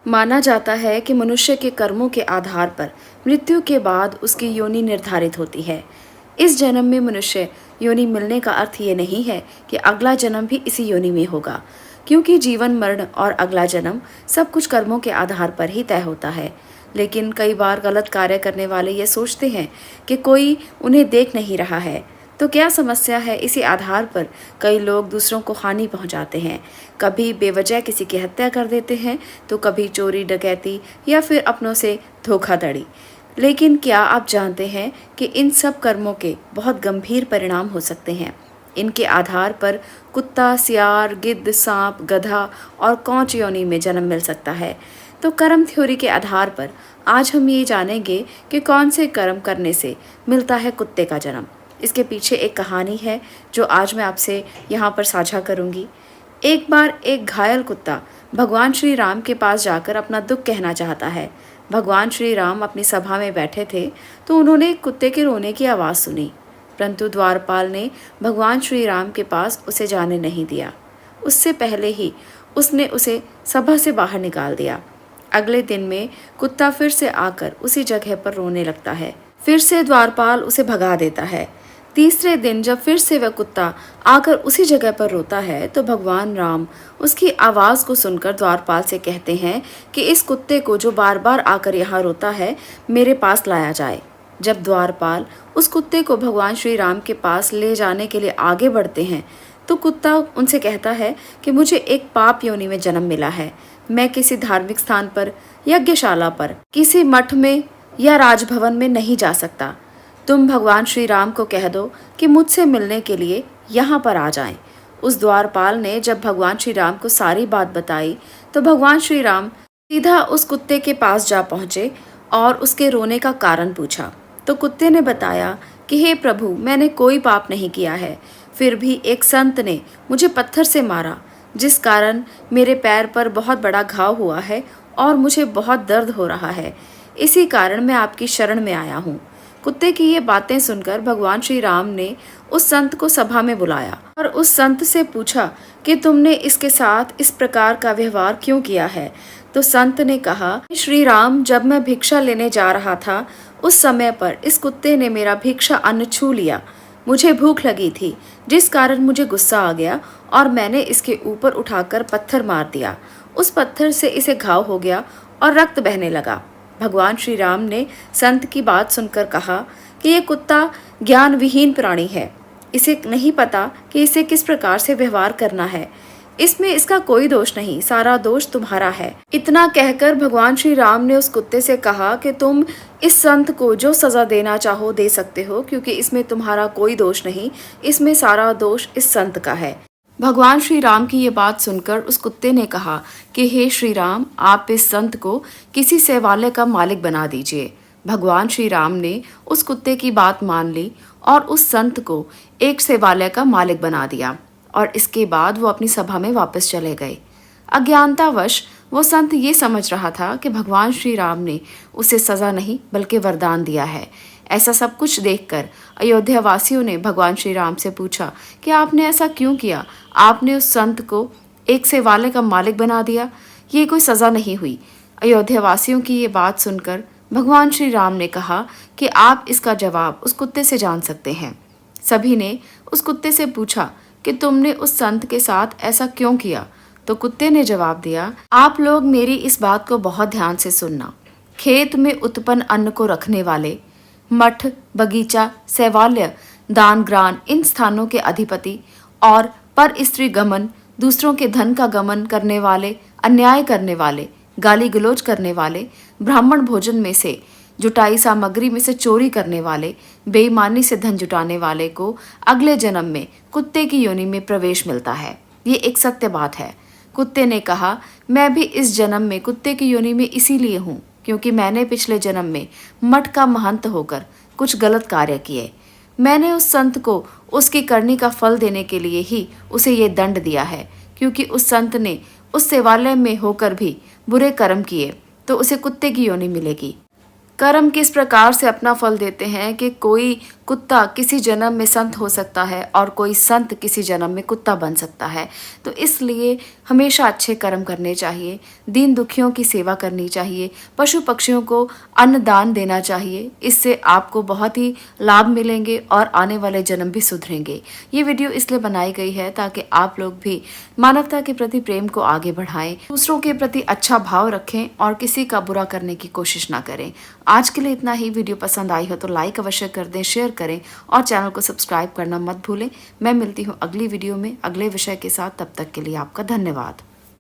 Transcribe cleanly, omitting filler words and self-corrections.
माना जाता है कि मनुष्य के कर्मों के आधार पर मृत्यु के बाद उसकी योनि निर्धारित होती है। इस जन्म में मनुष्य योनि मिलने का अर्थ ये नहीं है कि अगला जन्म भी इसी योनि में होगा, क्योंकि जीवन मरण और अगला जन्म सब कुछ कर्मों के आधार पर ही तय होता है। लेकिन कई बार गलत कार्य करने वाले ये सोचते हैं कि कोई उन्हें देख नहीं रहा है, तो क्या समस्या है। इसी आधार पर कई लोग दूसरों को हानि पहुंचाते हैं, कभी बेवजह किसी की हत्या कर देते हैं, तो कभी चोरी डकैती या फिर अपनों से धोखाधड़ी। लेकिन क्या आप जानते हैं कि इन सब कर्मों के बहुत गंभीर परिणाम हो सकते हैं। इनके आधार पर कुत्ता, सियार, गिद्ध, सांप, गधा और कौच योनि में जन्म मिल सकता है। तो कर्म थ्योरी के आधार पर आज हम ये जानेंगे कि कौन से कर्म करने से मिलता है कुत्ते का जन्म। इसके पीछे एक कहानी है जो आज मैं आपसे यहाँ पर साझा करूँगी। एक बार एक घायल कुत्ता भगवान श्री राम के पास जाकर अपना दुख कहना चाहता है। भगवान श्री राम अपनी सभा में बैठे थे तो उन्होंने कुत्ते के रोने की आवाज़ सुनी, परंतु द्वारपाल ने भगवान श्री राम के पास उसे जाने नहीं दिया। उससे पहले ही उसने उसे सभा से बाहर निकाल दिया। अगले दिन में कुत्ता फिर से आकर उसी जगह पर रोने लगता है। फिर से द्वारपाल उसे भगा देता है। तीसरे दिन जब फिर से वह कुत्ता आकर उसी जगह पर रोता है तो भगवान राम उसकी आवाज़ को सुनकर द्वारपाल से कहते हैं कि इस कुत्ते को जो बार बार आकर यहाँ रोता है मेरे पास लाया जाए। जब द्वारपाल उस कुत्ते को भगवान श्री राम के पास ले जाने के लिए आगे बढ़ते हैं तो कुत्ता उनसे कहता है कि मुझे एक पाप योनि में जन्म मिला है। मैं किसी धार्मिक स्थान पर, यज्ञशाला पर, किसी मठ में या राजभवन में नहीं जा सकता। तुम भगवान श्री राम को कह दो कि मुझसे मिलने के लिए यहाँ पर आ जाएं। उस द्वारपाल ने जब भगवान श्री राम को सारी बात बताई तो भगवान श्री राम सीधा उस कुत्ते के पास जा पहुँचे और उसके रोने का कारण पूछा। तो कुत्ते ने बताया कि हे प्रभु, मैंने कोई पाप नहीं किया है, फिर भी एक संत ने मुझे पत्थर से मारा, जिस कारण मेरे पैर पर बहुत बड़ा घाव हुआ है और मुझे बहुत दर्द हो रहा है। इसी कारण मैं आपकी शरण में आया हूँ। कुत्ते की ये बातें सुनकर भगवान श्री राम ने उस संत को सभा में बुलाया और उस संत से पूछा कि तुमने इसके साथ इस प्रकार का व्यवहार क्यों किया है। तो संत ने कहा, श्री राम, जब मैं भिक्षा लेने जा रहा था उस समय पर इस कुत्ते ने मेरा भिक्षा अन्न छू लिया। मुझे भूख लगी थी, जिस कारण मुझे गुस्सा आ गया और मैंने इसके ऊपर उठाकर पत्थर मार दिया। उस पत्थर से इसे घाव हो गया और रक्त बहने लगा। भगवान श्री राम ने संत की बात सुनकर कहा कि ये कुत्ता ज्ञान विहीन प्राणी है, इसे नहीं पता कि इसे किस प्रकार से व्यवहार करना है। इसमें इसका कोई दोष नहीं, सारा दोष तुम्हारा है। इतना कहकर भगवान श्री राम ने उस कुत्ते से कहा कि तुम इस संत को जो सज़ा देना चाहो दे सकते हो, क्योंकि इसमें तुम्हारा कोई दोष नहीं, इसमें सारा दोष इस संत का है। भगवान श्री राम की ये बात सुनकर उस कुत्ते ने कहा कि हे श्री राम, आप इस संत को किसी सेवालय का मालिक बना दीजिए। भगवान श्री राम ने उस कुत्ते की बात मान ली और उस संत को एक सेवालय का मालिक बना दिया और इसके बाद वो अपनी सभा में वापस चले गए। अज्ञानतावश वो संत ये समझ रहा था कि भगवान श्री राम ने उसे सज़ा नहीं बल्कि वरदान दिया है। ऐसा सब कुछ देखकर अयोध्या वासियों ने भगवान श्री राम से पूछा कि आपने ऐसा क्यों किया? आपने उस संत को एक सेवालय का मालिक बना दिया, ये कोई सज़ा नहीं हुई। अयोध्या वासियों की ये बात सुनकर भगवान श्री राम ने कहा कि आप इसका जवाब उस कुत्ते से जान सकते हैं। सभी ने उस कुत्ते से पूछा कि तुमने उस संत के साथ ऐसा क्यों किया? तो कुत्ते ने जवाब दिया, आप लोग मेरी इस बात को बहुत ध्यान से सुनना। खेत में उत्पन्न अन्न को रखने वाले, मठ, बगीचा, सेवालय, दान ग्रान, इन स्थानों के अधिपति और पर स्त्री गमन, दूसरों के धन का गमन करने वाले, अन्याय करने वाले, गाली गलौज करने वाले, ब्राह्मण भोजन में से, जुटाई सामग्री में से चोरी करने वाले, बेईमानी से धन जुटाने वाले को अगले जन्म में कुत्ते की योनि में प्रवेश मिलता है। ये एक सत्य बात है। कुत्ते ने कहा, मैं भी इस जन्म में कुत्ते की योनि में इसीलिए हूँ क्योंकि मैंने पिछले जन्म में मठ का महंत होकर कुछ गलत कार्य किए। मैंने उस संत को उसकी करनी का फल देने के लिए ही उसे ये दंड दिया है, क्योंकि उस संत ने उस सेवालय में होकर भी बुरे कर्म किए तो उसे कुत्ते की योनि मिलेगी। कर्म किस प्रकार से अपना फल देते हैं कि कोई कुत्ता किसी जन्म में संत हो सकता है और कोई संत किसी जन्म में कुत्ता बन सकता है। तो इसलिए हमेशा अच्छे कर्म करने चाहिए, दीन दुखियों की सेवा करनी चाहिए, पशु पक्षियों को अन्नदान देना चाहिए। इससे आपको बहुत ही लाभ मिलेंगे और आने वाले जन्म भी सुधरेंगे। ये वीडियो इसलिए बनाई गई है ताकि आप लोग भी मानवता के प्रति प्रेम को आगे बढ़ाएं, दूसरों के प्रति अच्छा भाव रखें और किसी का बुरा करने की कोशिश ना करें। आज के लिए इतना ही। वीडियो पसंद आई हो तो लाइक अवश्य कर दें, शेयर करें और चैनल को सब्सक्राइब करना मत भूलें। मैं मिलती हूँ अगली वीडियो में अगले विषय के साथ। तब तक के लिए आपका धन्यवाद।